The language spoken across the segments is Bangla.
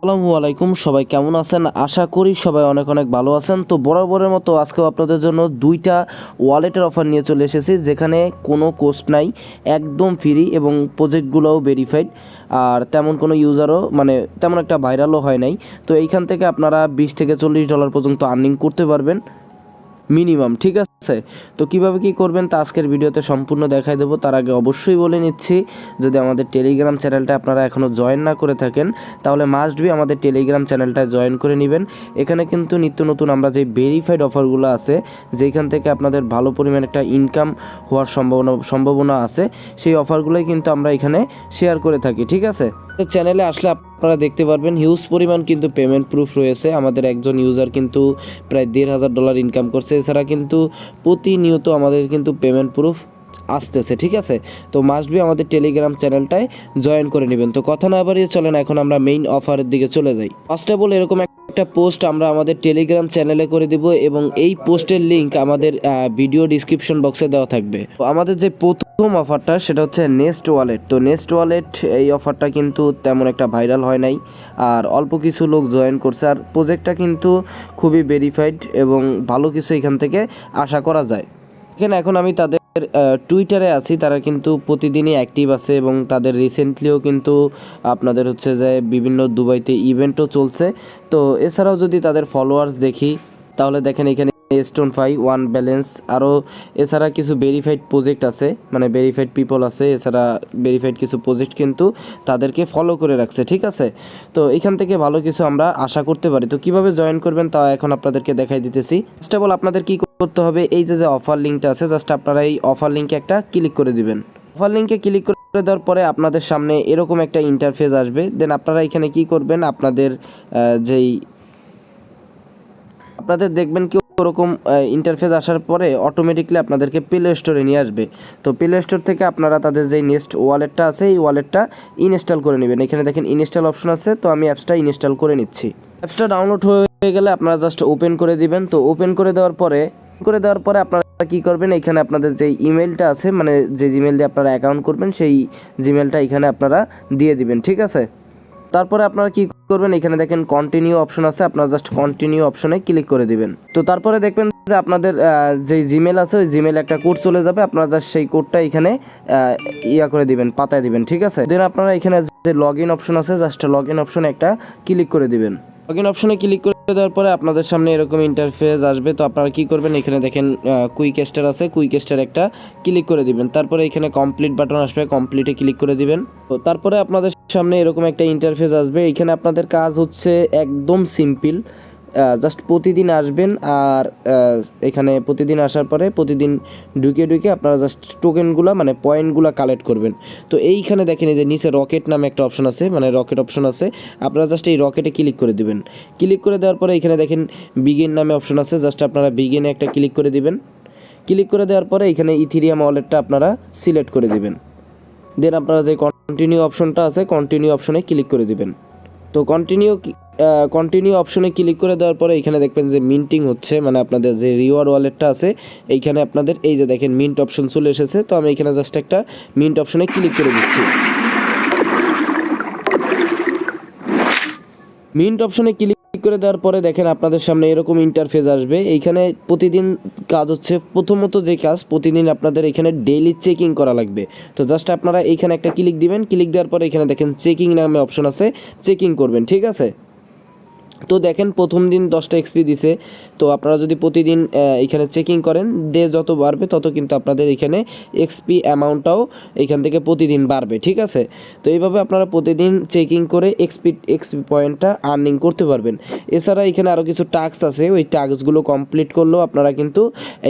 আসসালামু আলাইকুম, সবাই কেমন আছেন? আশা করি সবাই অনেক অনেক ভালো আছেন। তো বরাবরের মতো আজকেও আপনাদের জন্য দুইটা ওয়ালেটের অফার নিয়ে চলে এসেছি, যেখানে কোনো কোস্ট নাই, একদম ফ্রি এবং প্রজেক্টগুলোও ভেরিফাইড, আর তেমন কোনো ইউজারও তেমন একটা ভাইরালও হয় নাই। তো এইখান থেকে আপনারা $20 থেকে $40 পর্যন্ত আর্নিং করতে পারবেন মিনিমাম, ঠিক আছে? তো কিভাবে কি করবেন তা আজকের ভিডিওতে সম্পূর্ণ দেখাই দেবো। তার আগে অবশ্যই বলে নিচ্ছি, যদি আমাদের টেলিগ্রাম চ্যানেলটা আপনারা এখনও জয়েন না করে থাকেন তাহলে মাস্ট বি আমাদের টেলিগ্রাম চ্যানেলটায় জয়েন করে নেবেন। এখানে কিন্তু নিত্য নতুন আমরা যে ভেরিফাইড অফারগুলো আছে, যেখান থেকে আপনাদের ভালো পরিমাণ একটা ইনকাম হওয়ার সম্ভাবনা আছে, সেই অফারগুলোই কিন্তু আমরা এখানে শেয়ার করে থাকি, ঠিক আছে? চ্যানেলে আসলে আপনারা দেখতে পারবেন হিউজ পরিমাণ কিন্তু পেমেন্ট প্রুফ রয়েছে। আমাদের একজন ইউজার কিন্তু প্রায় $1,500 ইনকাম করছে। এছাড়া কিন্তু প্রতিনিয়ত আমাদের কিন্তু পেমেন্ট প্রুফ আসতেছে, ঠিক আছে? তো মাস্ট বি আমাদের টেলিগ্রাম চ্যানেলটায় জয়েন করে নেবেন। তো কথা না বাড়িয়ে চলেন এখন আমরা মেইন অফারের দিকে চলে যাই। ফার্স্ট অফ অল এরকম একটা পোস্ট আমরা আমাদের টেলিগ্রাম চ্যানেলে করে দিব এবং এই পোস্টের লিঙ্ক আমাদের ভিডিও ডিসক্রিপশন বক্সে দেওয়া থাকবে। তো আমাদের যে প্রথম অফারটা সেটা হচ্ছে নেস্ট ওয়ালেট। তো নেস্ট ওয়ালেট এই অফারটা কিন্তু তেমন একটা ভাইরাল হয় নাই, আর অল্প কিছু লোক জয়েন করছে, আর প্রজেক্টটা কিন্তু খুবই ভেরিফাইড এবং ভালো কিছু এখান থেকে আশা করা যায়। এখানে এখন আমি তাদের টুইটারে আছি, তারা কিন্তু প্রতিদিনই অ্যাক্টিভ আছে এবং তাদের রিসেন্টলিও কিন্তু আপনাদের হচ্ছে যে বিভিন্ন দুবাইতে ইভেন্টও চলছে। তো এছাড়াও যদি তাদের ফলোয়ার্স দেখি তাহলে দেখেন এখানে স্টোন ফাই ওয়ান ব্যালেন্স, আরও এছাড়া কিছু ভেরিফাইড প্রজেক্ট আছে, ভেরিফাইড পিপল আছে। এছাড়া ভেরিফাইড কিছু প্রজেক্ট কিন্তু তাদেরকে ফলো করে রাখছে, ঠিক আছে? তো এখান থেকে ভালো কিছু আমরা আশা করতে পারি। তো কিভাবে জয়েন করবেন তা এখন আপনাদেরকে দেখাই দিতেছি। ফার্স্ট অফ অল আপনাদের কি করতে হবে, এই যে অফার লিঙ্কটা আছে, জাস্ট আপনারা এই অফার লিঙ্কে একটা ক্লিক করে দিবেন। অফার লিঙ্কে ক্লিক করে দেওয়ার পরে আপনাদের সামনে এরকম একটা ইন্টারফেস আসবে। দেন আপনারা এখানে কি করবেন, আপনাদের দেখবেন কি ওরকম ইন্টারফেস আসার পরে অটোমেটিকলি আপনাদেরকে প্লে স্টোরে নিয়ে আসবে। তো প্লে স্টোর থেকে আপনারা তাদের যে নেক্সট ওয়ালেটটা আছে এই ওয়ালেটটা ইনস্টল করে নেবেন। এখানে দেখেন ইনস্টল অপশন আছে, তো আমি অ্যাপসটা ইনস্টল করে নিচ্ছি। অ্যাপসটা ডাউনলোড হয়ে গেলে আপনারা জাস্ট ওপেন করে দিবেন। তো ওপেন করে দেওয়ার পরে আপনারা কি করবেন, এখানে আপনাদের যে ইমেলটা আছে, যে জিমেল দিয়ে আপনারা অ্যাকাউন্ট করবেন সেই জিমেলটা এখানে আপনারা দিয়ে দিবেন, ঠিক আছে? তারপরে আপনারা কি করবেন, এখানে দেখেন কন্টিনিউ অপশন আছে, আপনারা জাস্ট কন্টিনিউ অপশনে ক্লিক করে দিবেন। তো তারপরে দেখবেন যে আপনাদের যে জিমেল আছে ওই জিমেলে একটা কোড চলে যাবে, আপনারা জাস্ট সেই কোডটা এখানে করে দিবেন, পাতায় দিবেন, ঠিক আছে? দেন আপনারা এখানে যে লগ ইন অপশন আছে, জাস্ট লগ ইন অপশনে একটা ক্লিক করে দিবেন। লগ ইন অপশনে ক্লিক করে দেওয়ার পরে আপনাদের সামনে এরকম ইন্টারফেস আসবে। তো আপনারা কি করবেন, এখানে দেখেন কুইক স্টার আছে, কুইক স্টার একটা ক্লিক করে দিবেন। তারপরে এখানে কমপ্লিট বাটন আসবে, কমপ্লিটে ক্লিক করে দিবেন। তো তারপরে আপনাদের সামনে এরকম একটা ইন্টারফেস আসবে। এখানে আপনাদের কাজ হচ্ছে একদম সিম্পল, জাস্ট প্রতিদিন আসবেন, আর এখানে প্রতিদিন আসার পরে প্রতিদিন ঢুকে আপনারা জাস্ট টোকেনগুলো পয়েন্টগুলো কালেক্ট করবেন। তো এইখানে দেখেন এই যে নিচে রকেট নামে একটা অপশন আছে, রকেট অপশন আছে, আপনারা জাস্ট এই রকেটে ক্লিক করে দিবেন। ক্লিক করে দেওয়ার পরে এখানে দেখেন বিগিন নামে অপশন আছে, জাস্ট আপনারা বিগিনে একটা ক্লিক করে দিবেন। ক্লিক করে দেওয়ার পরে এখানে ইথেরিয়াম ওয়ালেটটা আপনারা সিলেক্ট করে দিবেন। দেন আপনারা যে কন্টিনিউ অপশনটা আছে কন্টিনিউ অপশনে ক্লিক করে দিবেন। তো কন্টিনিউ অপশনে ক্লিক করে দেওয়ার পরে এখানে দেখবেন যে মিন্টিং হচ্ছে, আপনাদের যে রিওয়ার্ড ওয়ালেটটা আছে এইখানে আপনাদের এই যে দেখেন মিন্ট অপশন চলে এসেছে। তো আমি এখানে জাস্ট একটা মিন্ট অপশনে ক্লিক করে দিচ্ছি। মিন্ট অপশনে ক্লিক করে দেওয়ার পরে দেখেন আপনাদের সামনে এরকম ইন্টারফেস আসবে। এইখানে প্রতিদিন কাজ হচ্ছে, প্রথমত যে কাজ প্রতিদিন আপনাদের এখানে ডেইলি চেকিং করা লাগবে। তো জাস্ট আপনারা এইখানে একটা ক্লিক দিবেন। ক্লিক দেওয়ার পরে এখানে দেখেন চেকিং নামে অপশন আছে, চেকিং করবেন, ঠিক আছে? তো দেখেন প্রথম দিন 10টা এক্সপি দিছে। তো আপনারা যদি প্রতিদিন এখানে চেকিং করেন, ডে যত বাড়বে তত কিন্তু আপনাদের এখানে এক্সপি অ্যামাউন্টটাও এখান থেকে প্রতিদিন বাড়বে, ঠিক আছে? তো এইভাবে আপনারা প্রতিদিন চেকিং করে এক্সপি পয়েন্টটা আর্নিং করতে পারবেন। এছাড়া এখানে আরও কিছু টাস্ক আছে, ওই টাস্কগুলো কমপ্লিট করলেও আপনারা কিন্তু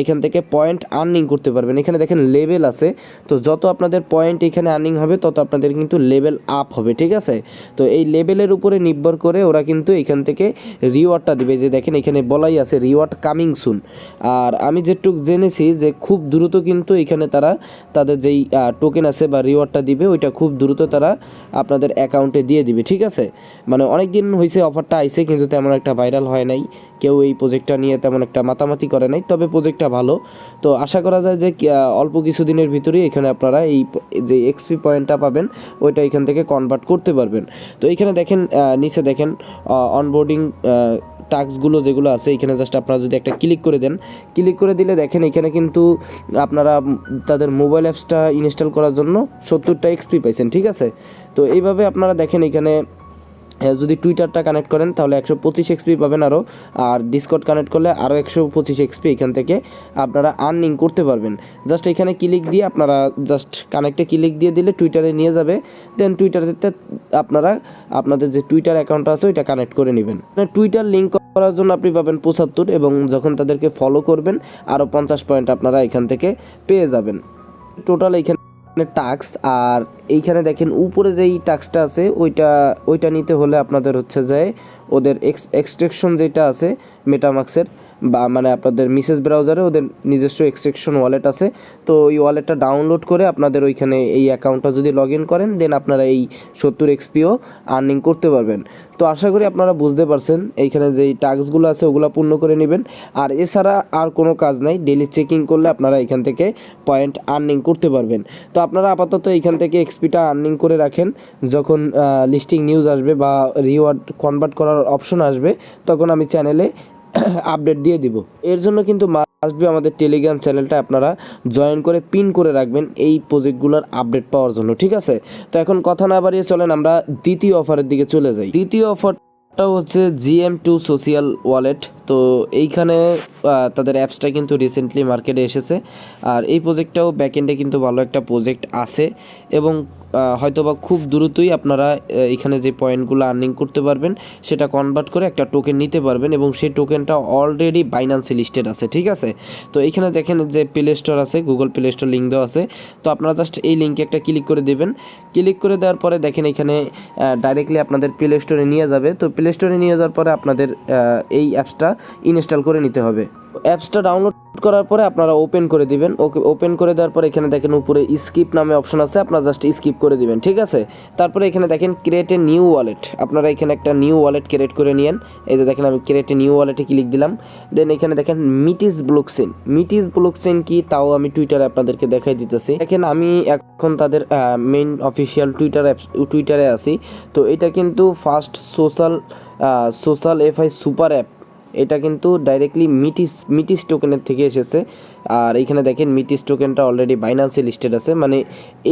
এখান থেকে পয়েন্ট আর্নিং করতে পারবেন। এখানে দেখেন লেভেল আছে, তো যত আপনাদের পয়েন্ট এখানে আর্নিং হবে তত আপনাদের কিন্তু লেভেল আপ হবে, ঠিক আছে? তো এই লেভেলের উপরে নির্ভর করে ওরা কিন্তু এখান থেকে থেকে রিওয়ার্ডটা দিবে। যে দেখেন এখানে বলাই আছে রিওয়ার্ড কামিং সুন। আর আমি যেটুক জেনেছি যে খুব দ্রুত কিন্তু এখানে তারা তাদের যেই টোকেন আছে বা রিওয়ার্ডটা দিবে ওইটা খুব দ্রুত তারা আপনাদের অ্যাকাউন্টে দিয়ে দিবে, ঠিক আছে। মানে অনেক দিন হয়েছে অফারটা আইছে, কিন্তু তেমন একটা ভাইরাল হয় নাই, কেউ এই প্রজেক্টটা নিয়ে তেমন একটা মাতামাতি করে নাই। তবে প্রজেক্টটা ভালো, তো আশা করা যায় যে অল্প কিছুদিনের ভিতরেই এখানে আপনারা এই যে এক্সপি পয়েন্টটা পাবেন ওইটা এখান থেকে কনভার্ট করতে পারবেন। তো এইখানে দেখেন নিচে দেখেন অনবোর্ডিং টাস্কগুলো যেগুলো আছে, এখানে জাস্ট আপনারা যদি একটা ক্লিক করে দেন, ক্লিক করে দিলে দেখেন এখানে কিন্তু আপনারা তাদের মোবাইল অ্যাপসটা ইনস্টল করার জন্য 70টা এক্সপি পাইছেন, ঠিক আছে। তো এইভাবে আপনারা দেখেন এখানে যদি টুইটারটা কানেক্ট করেন তাহলে 125 এক্সপি পাবেন আরও, আর ডিসকর্ড কানেক্ট করলে আরও 125 এক্সপি এখান থেকে আপনারা আর্নিং করতে পারবেন। জাস্ট এখানে ক্লিক দিয়ে আপনারা জাস্ট কানেক্টে ক্লিক দিয়ে দিলে টুইটারে নিয়ে যাবে। দেন টুইটারেতে আপনারা আপনাদের যে টুইটার অ্যাকাউন্ট আছে ওইটা কানেক্ট করে নেবেন। টুইটার লিঙ্ক করার জন্য আপনি পাবেন 75, এবং যখন তাদেরকে ফলো করবেন আরও 50 পয়েন্ট আপনারা এখান থেকে পেয়ে যাবেন। টোটাল এখানে টাস্ক, আর এইখানে দেখেন উপরে যেই টাস্কটা আছে ওইটা নিতে হলে আপনাদের হচ্ছে যে ওদের এক্সট্রাকশন যেটা আছে মেটামাক্সের বা মানে আপনাদের মিসেস ব্রাউজারে ওদের নিজস্ব এক্সট্রাকশন ওয়ালেট আছে। তো ওই ওয়ালেটটা ডাউনলোড করে আপনাদের ওইখানে এই অ্যাকাউন্টটা যদি লগ ইন করেন দেন আপনারা এই 70 এক্সপিও আর্নিং করতে পারবেন। তো আশা করি আপনারা বুঝতে পারছেন এইখানে যেই টাস্কগুলো আছে ওগুলো পূর্ণ করে নেবেন। আর এছাড়া আর কোনো কাজ নাই, ডেলি চেকিং করলে আপনারা এখান থেকে পয়েন্ট আর্নিং করতে পারবেন। তো আপনারা আপাতত এইখান থেকে এক্সপিটা আর্নিং করে রাখেন, যখন লিস্টিং নিউজ আসবে বা রিওয়ার্ড কনভার্ট করার অপশন আসবে তখন আমি চ্যানেলে আপডেট দিয়ে দিব। এর জন্য কিন্তু মাস্ট বি আমাদের টেলিগ্রাম চ্যানেলটা আপনারা জয়েন করে পিন করে রাখবেন এই প্রজেক্টগুলোর আপডেট পাওয়ার জন্য, ঠিক আছে। তো এখন কথা না বাড়িয়ে চলেন আমরা দ্বিতীয় অফারের দিকে চলে যাই। দ্বিতীয় অফারটা হচ্ছে Gm2 সোশ্যাল ওয়ালেট। তো এইখানে তাদের অ্যাপসটা কিন্তু রিসেন্টলি মার্কেটে এসেছে, আর এই প্রজেক্টটাও ব্যাকএন্ডে কিন্তু ভালো একটা প্রজেক্ট আছে, এবং হয়তোবা খুব দ্রুতই আপনারা এখানে যে পয়েন্টগুলো আর্নিং করতে পারবেন সেটা কনভার্ট করে একটা টোকেন নিতে পারবেন, এবং সেই টোকেনটা অলরেডি বাইন্যান্সে লিস্টেড আছে, ঠিক আছে। তো এইখানে দেখেন যে প্লে স্টোর আছে, গুগল প্লে স্টোর লিঙ্ক দেওয়া আছে। তো আপনারা জাস্ট এই লিঙ্কে একটা ক্লিক করে দেবেন। ক্লিক করে দেওয়ার পরে দেখেন এখানে ডাইরেক্টলি আপনাদের প্লে স্টোরে নিয়ে যাবে। তো প্লে স্টোরে নিয়ে যাওয়ার পরে আপনাদের এই অ্যাপসটা ইনস্টল করে নিতে হবে। অ্যাপসটা ডাউনলোড করার পরে আপনারা ওপেন করে দিবেন। ওপেন করে দেওয়ার পরে এখানে দেখেন উপরে স্কিপ নামে অপশন আছে, আপনারা জাস্ট স্কিপ করে দিবেন, ঠিক আছে। তারপরে এখানে দেখেন ক্রিয়েট এ নিউ ওয়ালেট, আপনারা এখানে একটা নিউ ওয়ালেট ক্রিয়েট করে নিয়েন। এই যে দেখেন আমি ক্রিয়েট এ নিউ ওয়ালেটে ক্লিক দিলাম। দেন এখানে দেখেন মিটিস ব্লকচেইন কি তাও আমি টুইটারে আপনাদেরকে দেখাই দিতেছি। দেখেন আমি এখন তাদের মেইন অফিসিয়াল টুইটারে আছি। তো এটা কিন্তু first social FI super app, এটা কিন্তু ডাইরেক্টলি মিটিস টোকেনের থেকে এসেছে। আর এইখানে দেখেন মিটিস টোকেনটা অলরেডি বাইন্যান্সে লিস্টেড আছে, মানে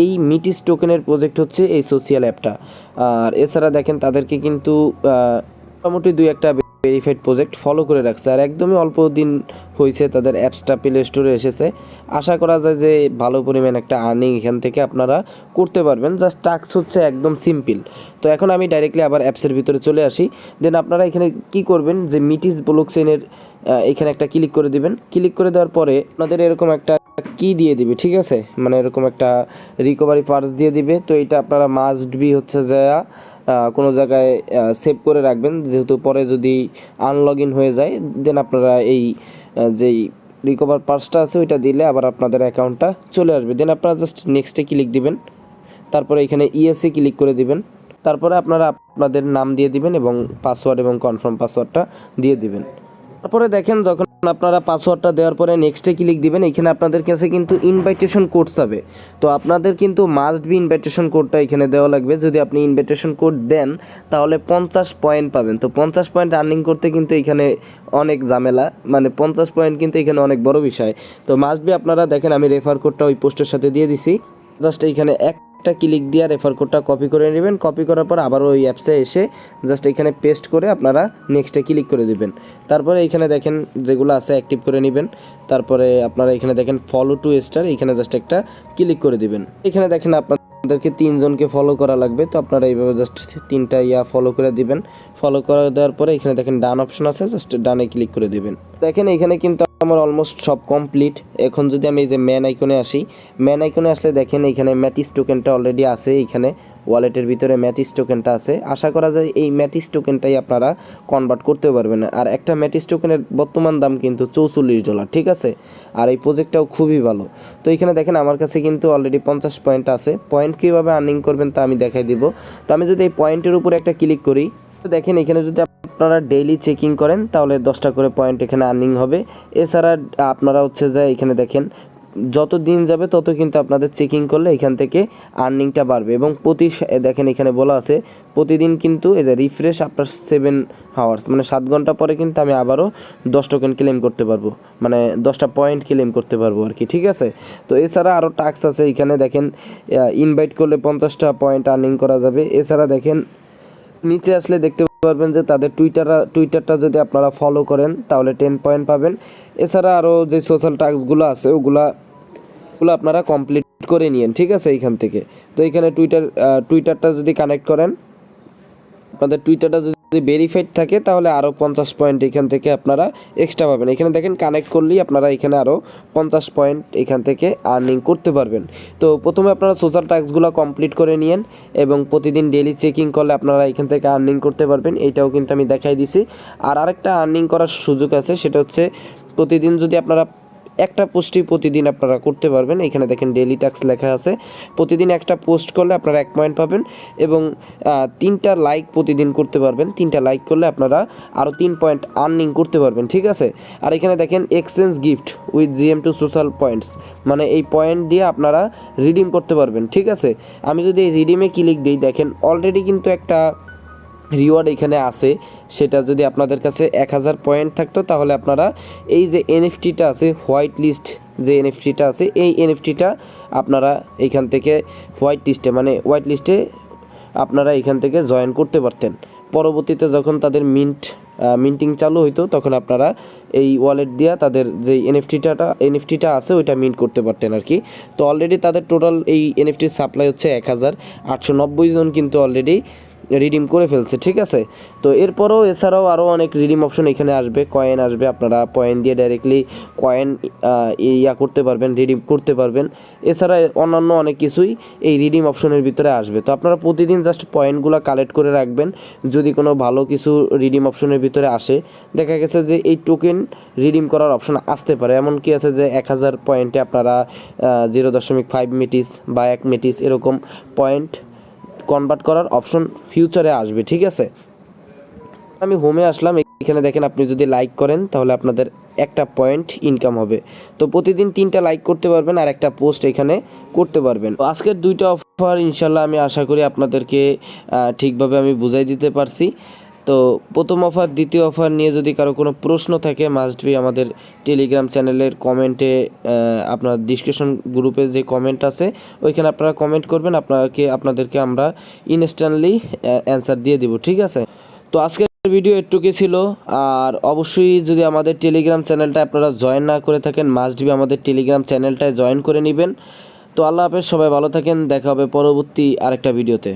এই মিটিস টোকেনের প্রজেক্ট হচ্ছে এই সোশ্যাল অ্যাপটা। আর এছাড়া দেখেন তাদেরকে কিন্তু মোটামুটি 2-1টা ভেরিফাইড প্রজেক্ট ফলো করে রাখছে, আর একদমই অল্প দিন হয়েছে তাদের অ্যাপসটা প্লে স্টোরে এসেছে। আশা করা যায় যে ভালো পরিমাণ একটা আর্নিং এখান থেকে আপনারা করতে পারবেন। জাস্ট টাস্ক হচ্ছে একদম সিম্পল। তো এখন আমি ডাইরেক্টলি আবার অ্যাপসের ভিতরে চলে আসি। দেন আপনারা এখানে কি করবেন যে মিটিস ব্লকচেইনের এখানে একটা ক্লিক করে দিবেন। ক্লিক করে দেওয়ার পরে আপনাদের এরকম একটা কি দিয়ে দিবে, ঠিক আছে, মানে এরকম একটা রিকভারি পার্স দিয়ে দিবে। তো এটা আপনারা মাস্ট বি হচ্ছে যে কোনো জায়গায় সেভ করে রাখবেন, যেহেতু পরে যদি আনলগ ইন হয়ে যায় দেন আপনারা এই যেই রিকভার পার্সটা আছে ওইটা দিলে আবার আপনাদের অ্যাকাউন্টটা চলে আসবে। দেন আপনারা জাস্ট নেক্সটে ক্লিক দিবেন, তারপরে এখানে ইএসএ ক্লিক করে দিবেন। তারপরে আপনারা আপনাদের নাম দিয়ে দিবেন এবং পাসওয়ার্ড এবং কনফার্ম পাসওয়ার্ডটা দিয়ে দিবেন। তারপরে দেখেন যখন আপনারা পাসওয়ার্ডটা দেওয়ার পরে নেক্সটে ক্লিক দিবেন, এখানে আপনাদের কাছে কিন্তু ইনভাইটেশন কোড যাবে। তো আপনাদের কিন্তু মাস্ট বি ইনভাইটেশন কোডটা এখানে দেওয়া লাগবে। যদি আপনি ইনভাইটেশন কোড দেন তাহলে 50 পয়েন্ট পাবেন। তো 50 পয়েন্ট আর্নিং করতে কিন্তু এখানে অনেক ঝামেলা, মানে 50 পয়েন্ট কিন্তু এখানে অনেক বড় বিষয়। তো মাস্ট বি আপনারা দেখেন আমি রেফার কোডটা ওই পোস্টের সাথে দিয়ে দিছি। জাস্ট এইখানে একটা ক্লিক দিয়ে রেফার কোডটা কপি করে নেবেন। কপি করার পর আবার ওই অ্যাপসে এসে জাস্ট এখানে পেস্ট করে আপনারা নেক্সটে ক্লিক করে দিবেন। তারপরে এখানে দেখেন যেগুলো আছে অ্যাক্টিভ করে নেবেন। তারপরে আপনারা এখানে দেখেন ফলো টু স্টার, এখানে জাস্ট একটা ক্লিক করে দিবেন। এখানে দেখেন আপনাদেরকে 3 জনকে ফলো করা লাগবে। তো আপনারা এইভাবে জাস্ট 3টা ফলো করে দিবেন। ফলো করে দেওয়ার পরে এখানে দেখেন ডান অপশন আছে, জাস্ট ডানে ক্লিক করে দিবেন। দেখেন এখানে কিন্তু আমার অলমোস্ট সব কমপ্লিট। এখন যদি আমি এই যে ম্যান আইকনে আসি, ম্যান আইকনে আসলে দেখেন এখানে ম্যাটিস টোকেনটা অলরেডি আছে, এখানে ওয়ালেটের ভিতরে ম্যাটিস টোকেনটা আছে, আশা করা যায় এই ম্যাটিস টোকেনটাই আপনারা কনভার্ট করতে পারবেন। আর একটা ম্যাটিস টোকেনের বর্তমান দাম কিন্তু $44, ঠিক আছে। আর এই প্রজেক্টটাও খুবই ভালো। তো এখানে দেখেন আমার কাছে কিন্তু অলরেডি 50 পয়েন্ট আছে। পয়েন্ট কীভাবে আর্নিং করবেন তা আমি দেখাই দিব। তো আমি যদি এই পয়েন্টের উপরে একটা ক্লিক করি, তো দেখেন এখানে যদি আপনারা ডেইলি চেকিং করেন তাহলে 10টা করে পয়েন্ট এখানে আর্নিং হবে। এছাড়া আপনারা হচ্ছে যে এখানে দেখেন যত দিন যাবে তত কিন্তু আপনাদের চেকিং করলে এখান থেকে আর্নিংটা বাড়বে। এবং দেখেন এখানে বলা আছে প্রতিদিন কিন্তু এই যে রিফ্রেশ আফটার 7 আওয়ার্স, মানে 7 ঘন্টা পরে কিন্তু আমি আবারও 10 টোকেন ক্লেম করতে পারবো, মানে 10টা পয়েন্ট ক্লেম করতে পারবো আর কি, ঠিক আছে। তো এছাড়া আরও টাস্ক আছে এখানে দেখেন, ইনভাইট করলে 50টা পয়েন্ট আর্নিং করা যাবে। এছাড়া দেখেন নিচে আসলে দেখতে পারবেন যে তাদের টুইটারটা যদি আপনারা ফলো করেন তাহলে 10 পয়েন্ট পাবেন। এছাড়া আরও যে সোশ্যাল টাস্কগুলো আছে ওগুলো আপনারা কমপ্লিট করে নিন, ঠিক আছে এইখান থেকে। তো এখানে টুইটারটা যদি কানেক্ট করেন, আপনাদের টুইটারটা যদি ভেরিফাইড থাকে তাহলে আরও 50 পয়েন্ট এখান থেকে আপনারা এক্সট্রা পাবেন। এখানে দেখেন কানেক্ট করলেই আপনারা এখানে আরও 50 পয়েন্ট এখান থেকে আর্নিং করতে পারবেন। তো প্রথমে আপনারা সোশ্যাল টাস্কগুলো কমপ্লিট করে নিন এবং প্রতিদিন ডেইলি চেকিং করলে আপনারা এখান থেকে আর্নিং করতে পারবেন। এইটাও কিন্তু আমি দেখাই দিছি। আর আরেকটা আর্নিং করার সুযোগ আছে, সেটা হচ্ছে প্রতিদিন যদি আপনারা একটা পোস্টই প্রতিদিন আপনারা করতে পারবেন। এখানে দেখেন ডেইলি টাস্ক লেখা আছে, প্রতিদিন একটা পোস্ট করলে আপনারা 1 পয়েন্ট পাবেন এবং 3টা লাইক প্রতিদিন করতে পারবেন। 3টা লাইক করলে আপনারা আরও 3 পয়েন্ট আর্নিং করতে পারবেন, ঠিক আছে। আর এখানে দেখেন exchange gift with Gm2 Social points, মানে এই পয়েন্ট দিয়ে আপনারা রিডিম করতে পারবেন, ঠিক আছে। আমি যদি এই রিডিমে ক্লিক দিই, দেখেন অলরেডি কিন্তু একটা রিওয়ার্ড এখানে আছে। সেটা যদি আপনাদের কাছে 1000 পয়েন্ট থাকতো তাহলে আপনারা এই যে এনএফটিটা আছে, হোয়াইট লিস্ট যে এনএফটিটা আছে, এই এনএফটিটা আপনারা এইখান থেকে হোয়াইট লিস্টে আপনারা এখান থেকে জয়েন করতে পারতেন। পরবর্তীতে যখন তাদের মিন্টিং চালু হইতো তখন আপনারা এই ওয়ালেট দিয়ে তাদের যে এনএফটিটা আছে ওইটা মিন্ট করতে পারতেন আর কি। তো অলরেডি তাদের টোটাল এই এনএফটির সাপ্লাই হচ্ছে 1890 জন কিন্তু অলরেডি রিডিম করে ফেলছে, ঠিক আছে। তো এছাড়াও আরও অনেক রিডিম অপশন এখানে আসবে, কয়েন আসবে, আপনারা কয়েন দিয়ে ডাইরেক্টলি কয়েন করতে পারবেন, রিডিম করতে পারবেন। এছাড়া অন্যান্য অনেক কিছুই এই রিডিম অপশনের ভিতরে আসবে। তো আপনারা প্রতিদিন জাস্ট পয়েন্টগুলো কালেক্ট করে রাখবেন। যদি কোনো ভালো কিছু রিডিম অপশনের ভিতরে আসে, দেখা গেছে যে এই টোকেন রিডিম করার অপশন আসতে পারে, এমন কি আছে যে 1000 পয়েন্টে আপনারা 0.5 মেটিস বা 1 মেটিস এরকম পয়েন্ট কনভার্ট করার অপশন ফিউচারে আসবে, ঠিক আছে। আমি হোমে আসলাম, এখানে দেখেন আপনি যদি লাইক করেন তাহলে আপনাদের 1টা পয়েন্ট ইনকাম হবে। তো প্রতিদিন 3টা লাইক করতে পারবেন আর একটা পোস্ট এখানে করতে পারবেন। তো আজকের 2টা অফার ইনশাল্লাহ আমি আশা করি আপনাদেরকে ঠিকভাবে আমি বুঝাই দিতে পারছি। তো প্রথম অফার দ্বিতীয় অফার নিয়ে যদি কারো কোনো প্রশ্ন থাকে মাস্ট বি আমাদের টেলিগ্রাম চ্যানেলের কমেন্টে, আপনার ডিসকাশন গ্রুপে যে কমেন্ট আছে ওইখানে আপনারা কমেন্ট করবেন, আপনাদেরকে আমরা ইনস্ট্যান্টলি অ্যান্সার দিয়ে দিব, ঠিক আছে। তো আজকের ভিডিও এটুকুই ছিল। আর অবশ্যই যদি আমাদের টেলিগ্রাম চ্যানেলটা আপনারা জয়েন না করে থাকেন মাস্ট বি আমাদের টেলিগ্রাম চ্যানেলটায় জয়েন করে নেবেন। তো আল্লাহ হাফেজ, সবাই ভালো থাকেন, দেখা হবে পরবর্তী আরেকটা ভিডিওতে।